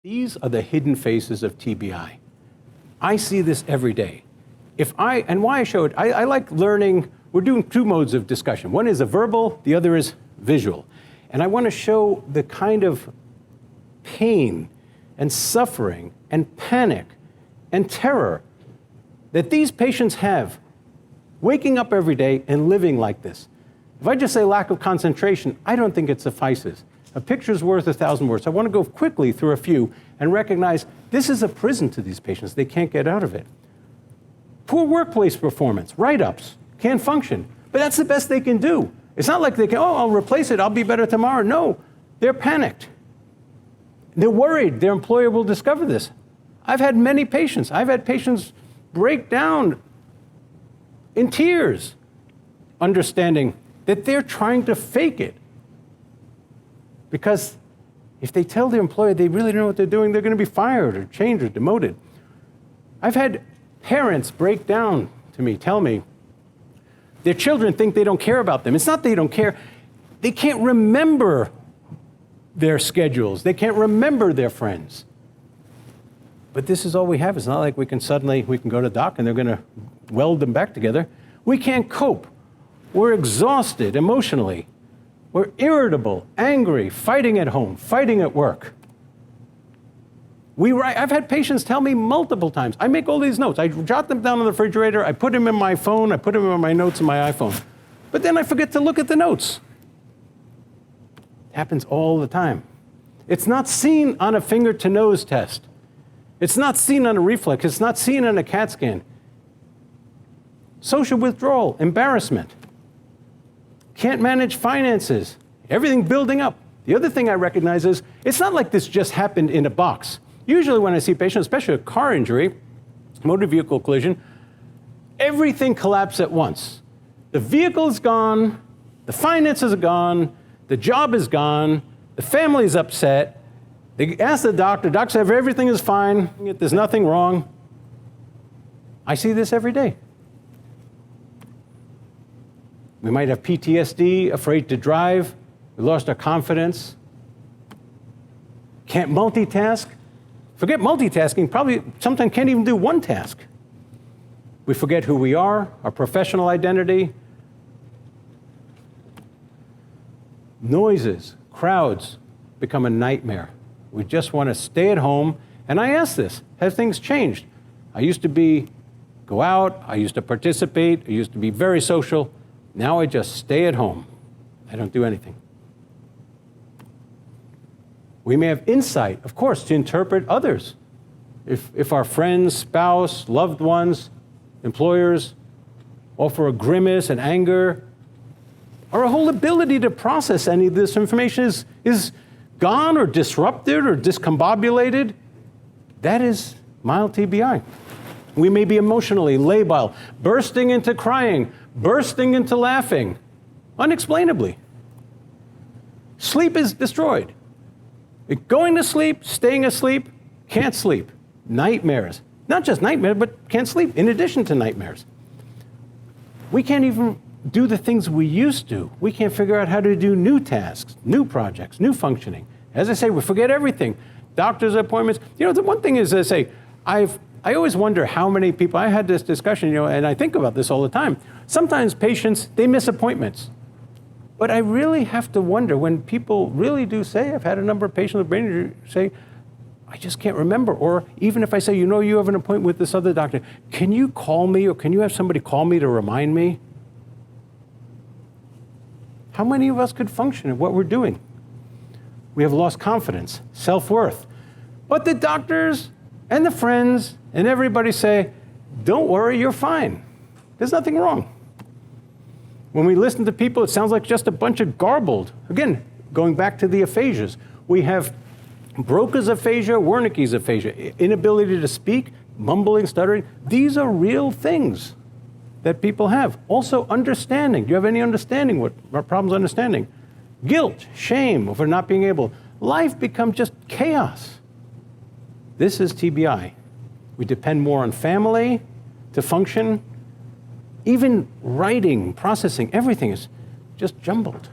These are the hidden faces of TBI. I see this every day. And why I show it, I like learning. We're doing two modes of discussion. One is a verbal, the other is visual. And I want to show the kind of pain and suffering and panic and terror that these patients have waking up every day and living like this. If I just say lack of concentration, I don't think it suffices. A picture's worth 1,000 words. I want to go quickly through a few and recognize this is a prison to these patients. They can't get out of it. Poor workplace performance, write-ups, can't function. But that's the best they can do. It's not like they can, oh, I'll replace it, I'll be better tomorrow. No, they're panicked. They're worried their employer will discover this. I've had many patients. I've had patients break down in tears, understanding that they're trying to fake it. Because if they tell their employer they really don't know what they're doing, they're going to be fired or changed or demoted. I've had parents break down to me, tell me, their children think they don't care about them. It's not they don't care. They can't remember their schedules. They can't remember their friends. But this is all we have. It's not like we can go to doc and they're going to weld them back together. We can't cope. We're exhausted emotionally. We're irritable, angry, fighting at home, fighting at work. I've had patients tell me multiple times, I make all these notes. I jot them down on the refrigerator, I put them in my phone, I put them in my notes in my iPhone. But then I forget to look at the notes. It happens all the time. It's not seen on a finger-to-nose test. It's not seen on a reflex. It's not seen on a CAT scan. Social withdrawal, embarrassment. Can't manage finances, everything building up. The other thing I recognize is, it's not like this just happened in a box. Usually when I see patients, especially a car injury, motor vehicle collision, everything collapsed at once. The vehicle is gone, the finances are gone, the job is gone, the family is upset. They ask the doctor says everything is fine, there's nothing wrong. I see this every day. We might have PTSD, afraid to drive. We lost our confidence. Can't multitask. Forget multitasking, probably sometimes can't even do one task. We forget who we are, our professional identity. Noises, crowds become a nightmare. We just want to stay at home. And I ask this, have things changed? I used to go out, I used to participate, I used to be very social. Now I just stay at home. I don't do anything. We may have insight, of course, to interpret others. If our friends, spouse, loved ones, employers offer a grimace and anger, our whole ability to process any of this information is gone or disrupted or discombobulated. That is mild TBI. We may be emotionally labile, bursting into crying, bursting into laughing, unexplainably. Sleep is destroyed. Going to sleep, staying asleep, can't sleep. Nightmares. Not just nightmares, but can't sleep, in addition to nightmares. We can't even do the things we used to. We can't figure out how to do new tasks, new projects, new functioning. As I say, we forget everything. Doctor's appointments. The one thing is, I say, I always wonder how many people, I had this discussion, and I think about this all the time. Sometimes patients, they miss appointments. But I really have to wonder when people really do say, I've had a number of patients with brain injury say, I just can't remember. Or even if I say, you have an appointment with this other doctor, can you call me or can you have somebody call me to remind me? How many of us could function at what we're doing? We have lost confidence, self-worth. But the doctors and the friends and everybody say, don't worry, you're fine. There's nothing wrong. When we listen to people, it sounds like just a bunch of garbled. Again, going back to the aphasias. We have Broca's aphasia, Wernicke's aphasia, inability to speak, mumbling, stuttering. These are real things that people have. Also, understanding. Do you have any understanding? What are problems understanding? Guilt, shame over not being able. Life becomes just chaos. This is TBI. We depend more on family to function. Even writing, processing, everything is just jumbled.